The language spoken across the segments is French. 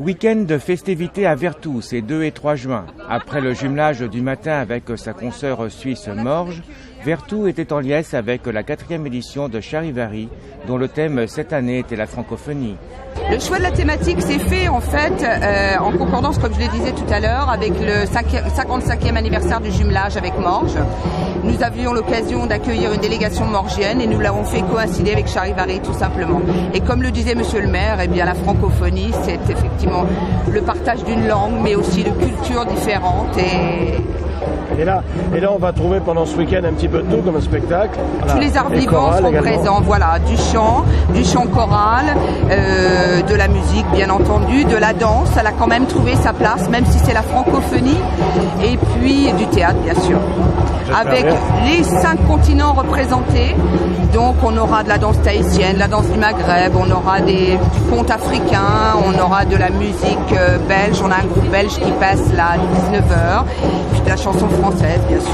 Week-end de festivités à Vertou, ces 2 et 3 juin. Après le jumelage du matin avec sa consoeur suisse Morges, Vertou était en liesse avec la 4e édition de Charivari, dont le thème cette année était la francophonie. Le choix de la thématique s'est fait en fait en concordance, comme je le disais tout à l'heure, avec le 55e anniversaire du jumelage avec Morges. Nous avions l'occasion d'accueillir une délégation morgienne et nous l'avons fait coïncider avec Charivari tout simplement. Et comme le disait Monsieur le maire, eh bien, la francophonie c'est effectivement le partage d'une langue mais aussi de cultures différentes. Et là, on va trouver pendant ce week-end un petit peu de tout comme un spectacle. Voilà. Tous les arts vivants sont présents, voilà, du chant choral, de la musique bien entendu, de la danse, elle a quand même trouvé sa place, même si c'est la francophonie, et puis du théâtre bien sûr. Avec les 5 continents représentés, donc on aura de la danse tahitienne, de la danse du Maghreb, on aura du conte africain, on aura de la musique belge, on a un groupe belge qui passe là à 19h, puis de la chanson française bien sûr.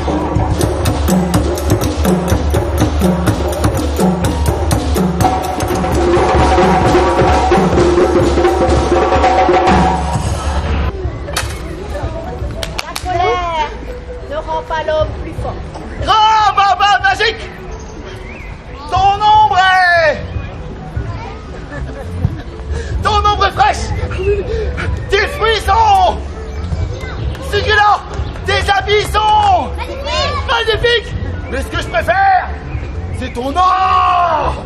La colère ne rend pas l'homme plus fort. Grand baba magique, ton ombre est fraîche, tes fruits sont succulents, tes habits sont magnifiques, mais ce que je préfère, c'est ton or.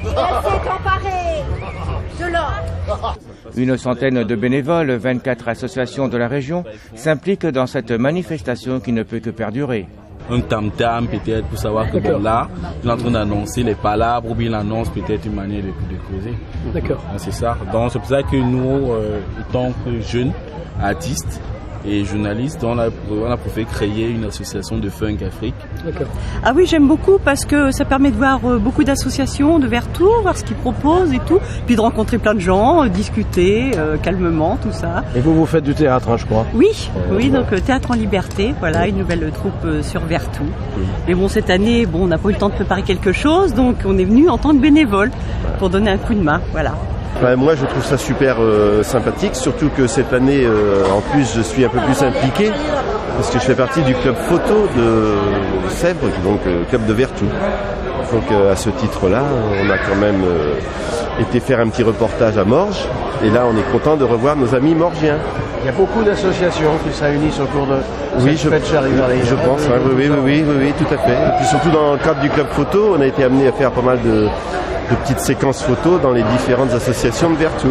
Elle s'est emparée de l'or. Une centaine de bénévoles, 24 associations de la région s'impliquent dans cette manifestation qui ne peut que perdurer. Un tam-tam peut-être pour savoir que bon, là, il est en train d'annoncer les palabres ou bien il annonce peut-être une manière de causer. D'accord. C'est ça. Donc c'est pour ça que nous, étant jeunes artistes et journalistes, on a préféré créer une association de Funk Afrique. D'accord. Ah oui, j'aime beaucoup parce que ça permet de voir beaucoup d'associations de Vertou, voir ce qu'ils proposent et tout, puis de rencontrer plein de gens, discuter calmement, tout ça. Et vous faites du théâtre, hein, je crois. Oui, donc Théâtre en Liberté, voilà, une nouvelle troupe sur Vertou. Mais bon, cette année, on n'a pas eu le temps de préparer quelque chose, donc on est venu en tant que bénévole pour donner un coup de main, voilà. Moi je trouve ça super sympathique, surtout que cette année en plus je suis un peu plus impliqué parce que je fais partie du club photo de Sèvres, donc club de Vertou. Donc à ce titre-là, on a quand même été faire un petit reportage à Morges et là on est content de revoir nos amis morgiens. Il y a beaucoup d'associations qui se réunissent autour de cette fête Charivari. Je pense, oui, tout à fait. Et puis surtout dans le cadre du club photo, on a été amené à faire pas mal de petites séquences photos dans les différentes associations de Vertou.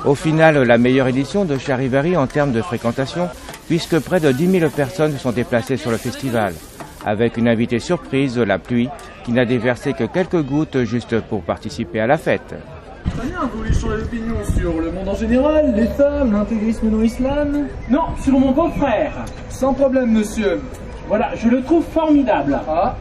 Au final, la meilleure édition de Charivari en termes de fréquentation, puisque près de 10 000 personnes se sont déplacées sur le festival, avec une invitée surprise, la pluie, qui n'a déversé que quelques gouttes juste pour participer à la fête. Très bien, vous voulez changer d'opinion sur le monde en général, les femmes, l'intégrisme dans l'islam? Non, sur mon beau-frère. Sans problème, monsieur. Voilà, je le trouve formidable. Ah.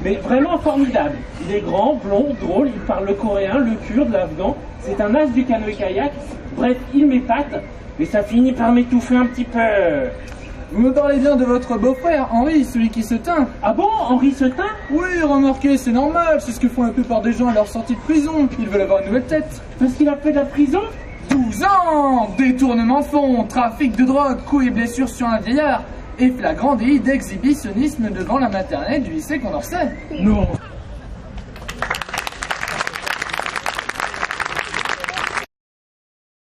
Mais vraiment formidable. Il est grand, blond, drôle, il parle le coréen, le kurde, l'afghan. C'est un as du canoë-kayak. Bref, il m'épate, mais ça finit par m'étouffer un petit peu. Vous me parlez bien de votre beau-frère, Henri, celui qui se teint. Ah bon, Henri se teint? Oui, remarquez, c'est normal, c'est ce que font la plupart des gens à leur sortie de prison. Ils veulent avoir une nouvelle tête. Parce qu'il a fait de la prison? 12 ans! Détournement de fonds, trafic de drogue, coups et blessures sur un vieillard et flagrant délit d'exhibitionnisme devant la maternelle du lycée Condorcet. Non.